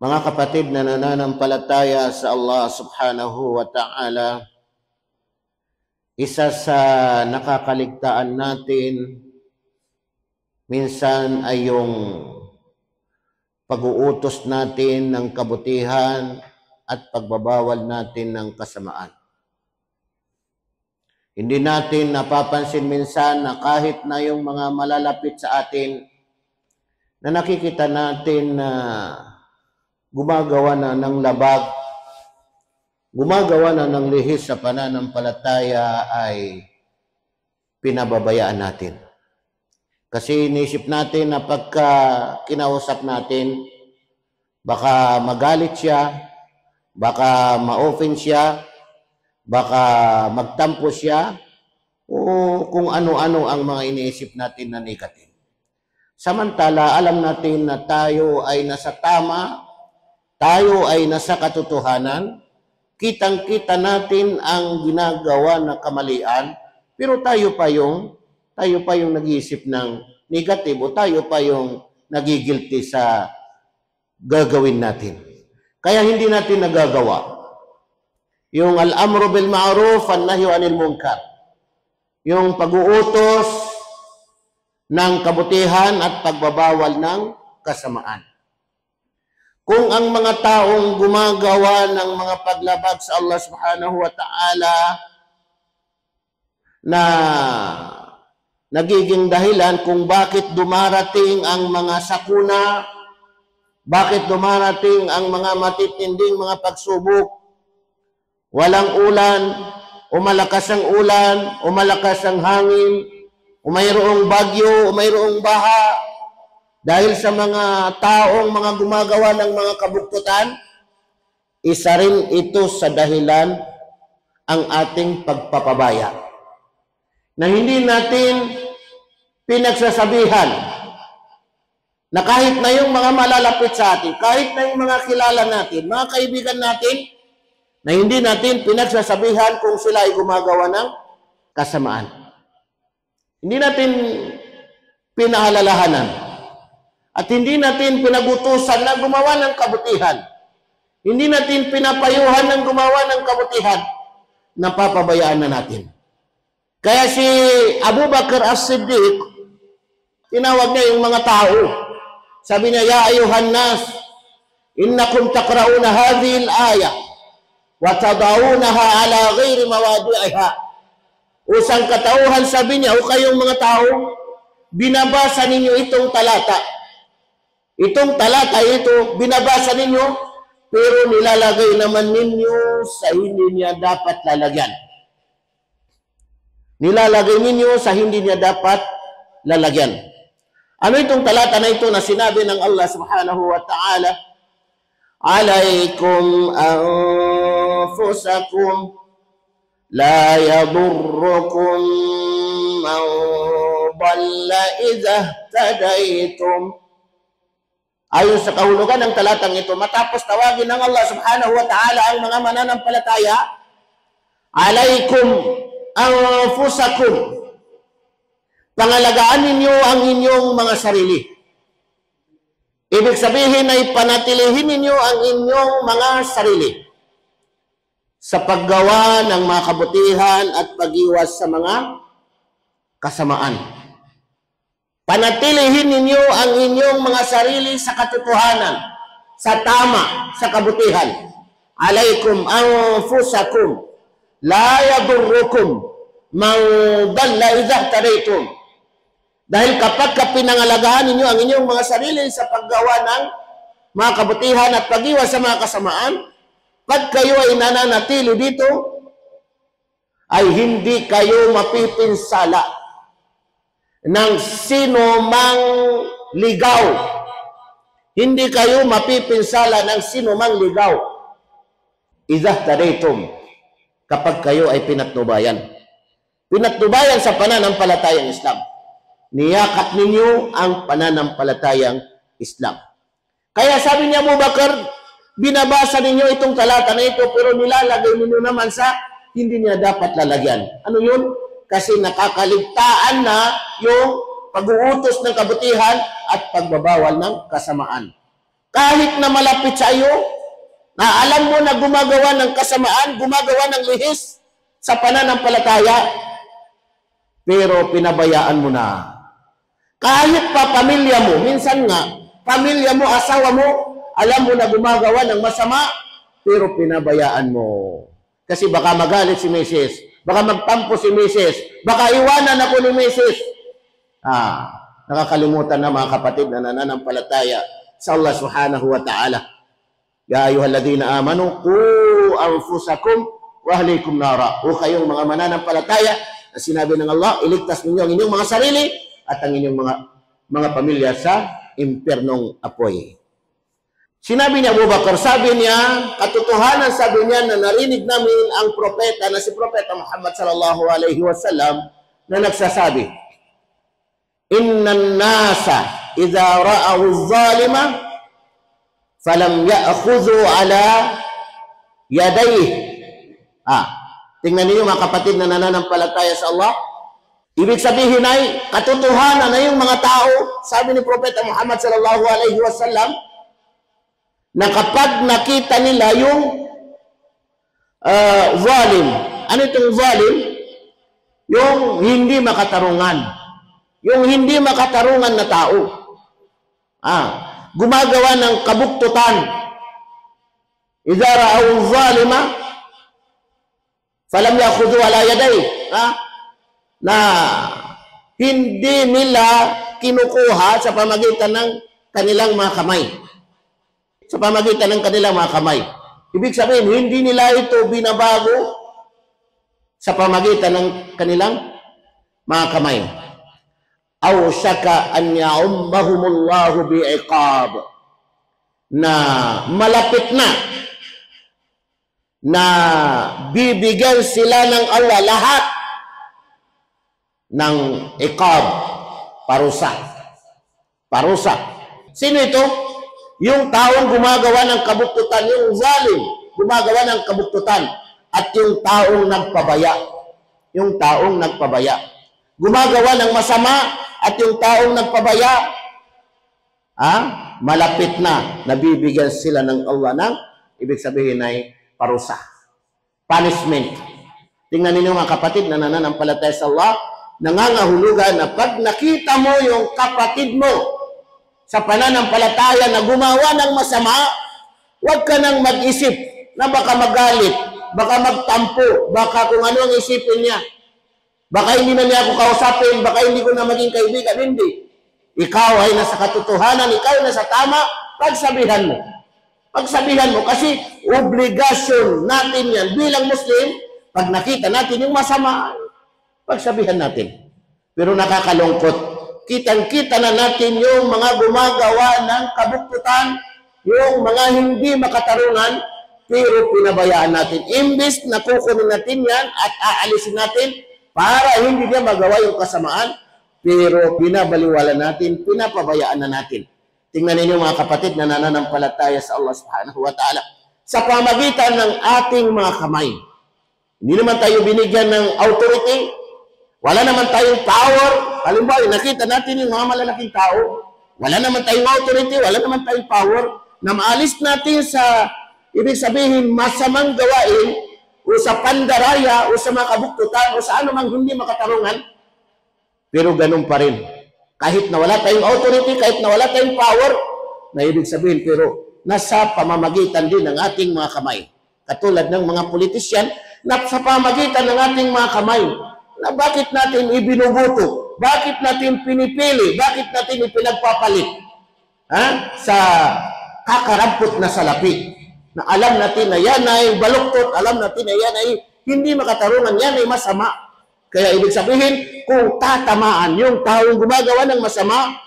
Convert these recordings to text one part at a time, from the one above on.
Mga kapatid na nananampalataya sa Allah subhanahu wa ta'ala, isa sa nakakaligtaan natin minsan ay yung pag-uutos natin ng kabutihan at pagbabawal natin ng kasamaan. Hindi natin napapansin minsan na kahit na yung mga malalapit sa atin na nakikita natin na gumagawa na ng labag, gumagawa na ng lihis sa pananampalataya ay pinababayaan natin. Kasi inisip natin na pagka kinausap natin, baka magalit siya, baka ma-offend siya, baka magtampo siya, o kung ano-ano ang mga iniisip natin na negative. Samantala, alam natin na tayo ay nasa tama, tayo ay nasa katotohanan, kitang-kita natin ang ginagawa na kamalian, pero tayo pa yung nag-iisip ng negative o tayo pa yung nagigilty sa gagawin natin. Kaya hindi natin nagagawa yung al-amru bil ma'ruf wan nahyu 'anil munkar. Yung pag-uutos ng kabutihan at pagbabawal ng kasamaan. Kung ang mga taong gumagawa ng mga paglabag sa Allah subhanahu wa ta'ala na nagiging dahilan kung bakit dumarating ang mga sakuna, bakit dumarating ang mga matitinding mga pagsubok, walang ulan, o malakas ang ulan, o malakas ang hangin, o mayroong bagyo, o mayroong baha, dahil sa mga taong mga gumagawa ng mga kabuktutan, isa rin ito sa dahilan ang ating pagpapabaya. Na hindi natin pinagsasabihan na kahit na yung mga malalapit sa atin, kahit na yung mga kilala natin, mga kaibigan natin, na hindi natin pinagsasabihan kung sila ay gumagawa ng kasamaan. Hindi natin pinaalalahanan. At hindi natin pinagutusan na gumawa ng kabutihan. Hindi natin pinapayuhan ng gumawa ng kabutihan. Napapabayaan na natin. Kaya si Abu Bakr As-Siddiq, tinawag niya yung mga tao. Sabi niya, ya ayuhan nas, innakum taqra'una hadhihi al-aya wa tadawunaha ala ghairi mawadi'iha. Usang katauhan, sabi niya, o kayong mga tao, binabasa ninyo itong talata. Itong talata ito, binabasa ninyo, pero nilalagay naman ninyo sa hindi niya dapat lalagyan. Nilalagay ninyo sa hindi niya dapat lalagyan. Ano itong talata na ito na sinabi ng Allah subhanahu wa ta'ala? Alaykum anfusakum la yadurrukum man dalla idha ihtadaytum. Ayon sa kahulugan ng talatang ito, matapos tawagin ng Allah subhanahu wa ta'ala ang mga mananampalataya, alaykum anfusakum, pangalagaan ninyo ang inyong mga sarili. Ibig sabihin ay panatilihin ninyo ang inyong mga sarili sa paggawa ng mga kabutihan at pag-iwas sa mga kasamaan. Panatilihin ninyo ang inyong mga sarili sa katotohanan, sa tama, sa kabutihan. Alaykum anfusakum la yadurrukum man dalla idha ihtadaytum. Dahil kapag pinangalagaan ninyo ang inyong mga sarili sa paggawa ng mga kabutihan at pag-iwas sa mga kasamaan, pag kayo ay nananatili dito, ay hindi kayo mapipinsala ng sino mang ligaw. Hindi kayo mapipinsala ng sino mang ligaw. Idha ihtadaytum, kapag kayo ay pinatnubayan. Pinatnubayan sa pananampalatayang Islam. Niyakap ninyo ang pananampalatayang Islam. Kaya sabi niya Abu Bakr, binabasa ninyo itong talata na ito, pero nilalagay ninyo naman sa hindi niya dapat lalagyan. Ano yun? Kasi nakakaligtaan na yung pag-uutos ng kabutihan at pagbabawal ng kasamaan. Kahit na malapit sa iyo, na alam mo na gumagawa ng kasamaan, gumagawa ng lihis sa pananampalataya, pero pinabayaan mo na. Kahit pa pamilya mo, minsan nga, pamilya mo, asawa mo, alam mo na gumagawa ng masama, pero pinabayaan mo. Kasi baka magalit si Mrs., baka magtampo si Mrs., baka iwanan ako ni Mrs. Nakakalimutan na mga kapatid na nananampalataya sa Allah subhanahu wa ta'ala. Ya ayyuhalladhina amanu, qu anfusakum wa ahlikum nara. O kayong mga mananampalataya, na sinabi ng Allah, iligtas ninyo ang inyong mga sarili at ang inyong mga pamilya sa impernong apoy. Sinabi ni Abu Bakar, sabi niya, katotohanan sabi niya na narinig namin ang propeta na si Propeta Muhammad sallallahu alaihi wasallam na nagsasabi, Innan nasa idza ra'aw az-zalima falam ya'khudhu ala yadayhi. Tingnan niyo mga kapatid na nananampalataya sa Allah. Ibig sabihin ay katotohanan na yung mga tao, sabi ni Propeta Muhammad sallallahu alaihi wasallam, na kapag nakita nila yung zalim. Ano itong zalim? Yung hindi makatarungan. Yung hindi makatarungan na tao. Gumagawa ng kabuktutan. Idza ra'aw zalima falam ya'khudhu ala yaday. Na hindi nila kinukuha sa pamagitan ng kanilang mga kamay. Sa pamagitan ng kanilang mga kamay. Ibig sabihin, hindi nila ito binabago sa pamagitan ng kanilang mga kamay. Aw syaka an ya'ummahumullahu bi'iqab. Na malapit na bibigyan sila ng Allah lahat ng iqab, parusa. Parusa. Sino ito? Yung taong gumagawa ng kabuktutan, yung zalim, gumagawa ng kabuktutan, at yung taong nagpabaya. Yung taong nagpabaya. Gumagawa ng masama, at yung taong nagpabaya, malapit na nabibigyan sila ng Allah ng, ibig sabihin ay parusa. Punishment. Tingnan ninyo mga kapatid na nananampalataya sa Allah, nangangahulugan na pag nakita mo yung kapatid mo sa pananampalataya na gumawa ng masama, huwag ka nang mag-isip na baka magalit, baka magtampo, baka kung ano ang isipin niya. Baka hindi na niya ako kausapin, baka hindi ko na maging kaibigan. Hindi. Ikaw ay nasa katotohanan, ikaw ay nasa tama, pagsabihan mo. Pagsabihan mo kasi obligasyon natin yan bilang Muslim, pag nakita natin yung masama, pagsabihan natin. Pero nakakalungkot. Kitang-kita na natin yung mga gumagawa ng kabuktutan, yung mga hindi makatarungan, pero pinabayaan natin. Imbis na kukunin natin yan at aalisin natin para hindi niya magawa yung kasamaan, pero pinabaliwala natin, pinapabayaan na natin. Tingnan ninyo mga kapatid na nananampalataya sa Allah subhanahu wa ta'ala. Sa pamagitan ng ating mga kamay, hindi naman tayo binigyan ng authority, wala naman tayong power. Halimbawa, nakita natin yung mga malalaking tao. Wala naman tayong authority, wala naman tayong power na maalis natin sa, ibig sabihin, masamang gawain o sa pandaraya o sa mga kabuktutan o sa anumang hindi makatarungan. Pero ganun pa rin. Kahit na wala tayong authority, kahit na wala tayong power, na ibig sabihin, pero nasa pamamagitan din ng ating mga kamay. Katulad ng mga politisyan, na sa pamamagitan ng ating mga kamay, na bakit natin ibinubuto? Bakit natin pinipili? Bakit natin ipinagpapalit? Sa kakarampot na salapi. Na alam natin na yan ay baluktot, alam natin na yan ay hindi makatarungan, yan ay masama. Kaya ibig sabihin, kung tatamaan yung taong gumagawa ng masama,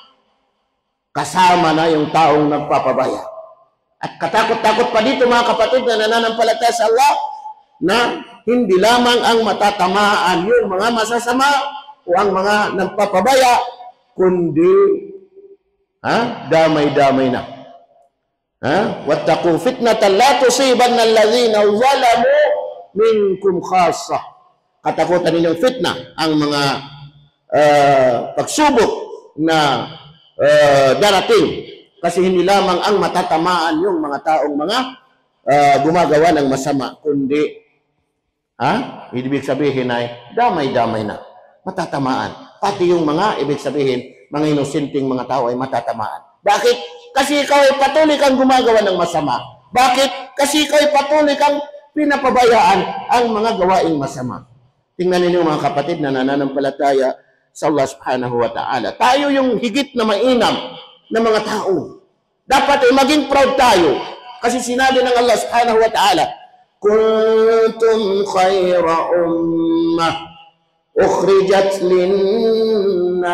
kasama na yung taong nagpapabaya. At katakot-takot pa dito mga kapatid na nananampalataya sa Allah, na hindi lamang ang matatamaan yung mga masasama o ang mga nagpapabaya, kundi damay-damay na. Wattaqu fitnatan la tusibanna alladhina zalamu minkum khassa. Katakutan ninyong fitna, ang mga pagsubok na darating. Kasi hindi lamang ang matatamaan yung mga taong mga gumagawa ng masama, kundi ibig sabihin ay damay-damay na, matatamaan. Pati yung mga, ibig sabihin, mga inosenteng mga tao ay matatamaan. Bakit? Kasi ikaw ay patuloy kang gumagawa ng masama. Bakit? Kasi ikaw ay patuloy kang pinapabayaan ang mga gawaing masama. Tingnan ninyo mga kapatid na nananampalataya sa Allah subhanahu wa ta'ala. Tayo yung higit na mainam na mga tao. Dapat ay maging proud tayo. Kasi sinabi ng Allah subhanahu wa ta'ala, kuntum khayra ummah ukhrijat linnas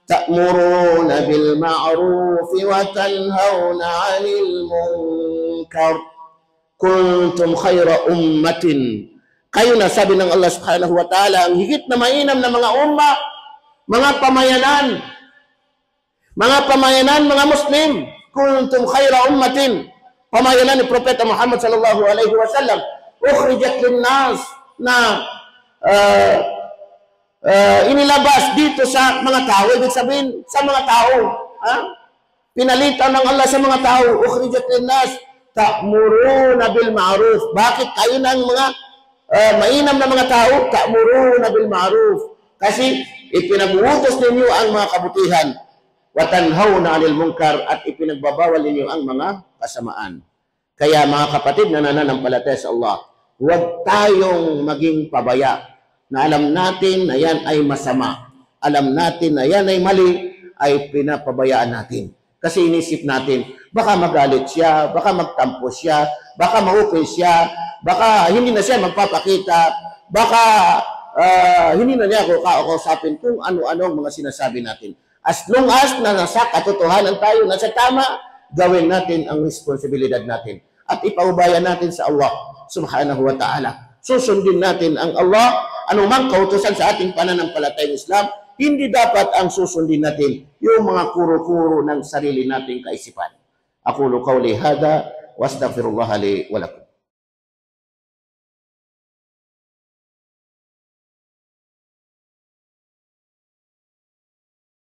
ta'muruna bil ma'ruf wa tanhauna 'anil munkar. Kuntum khayra ummatin. Kayo na, sabi ng Allah subhanahu wa ta'ala, ang higit na mainam na mga umma, mga pamayanan, mga Muslim. Kuntum khayra ummatin. Pamayanan ni Propeta Muhammad sallallahu alaihi wasallam. Ukhrijat linnas, na inilabas dito sa mga tao. Ibig sabihin, sa mga tao. Pinalitan ng Allah sa mga tao. Ukhrijat linnas, ta'muruna bil ma'ruf. Bakit kayo ng mga mainam na mga tao? Ta'muruna bil ma'ruf. Kasi ipinabuutos ninyo ang mga kabutihan. Wa tanhauna 'anil munkar, at ipinagbabawal ninyo ang mga kasamaan. Kaya mga kapatid na nananampalataya sa Allah, huwag tayong maging pabaya na alam natin na yan ay masama. Alam natin na yan ay mali, ay pinapabayaan natin. Kasi inisip natin, baka magalit siya, baka magtampo siya, baka ma-open siya, baka hindi na siya magpapakita, baka hindi na niya ako kakausapin kung ano-ano ang mga sinasabi natin. As long as na nasa katotohanan tayo, nasa tama, gawin natin ang responsibilidad natin. At ipaubayan natin sa Allah subhanahu wa ta'ala. Susundin natin ang Allah, anumang kautusan sa ating pananampalatayang Islam. Hindi dapat ang susundin natin yung mga kuro-kuro ng sarili nating kaisipan. Aqulu qawli hada, wastaghfirullah li wa lakum.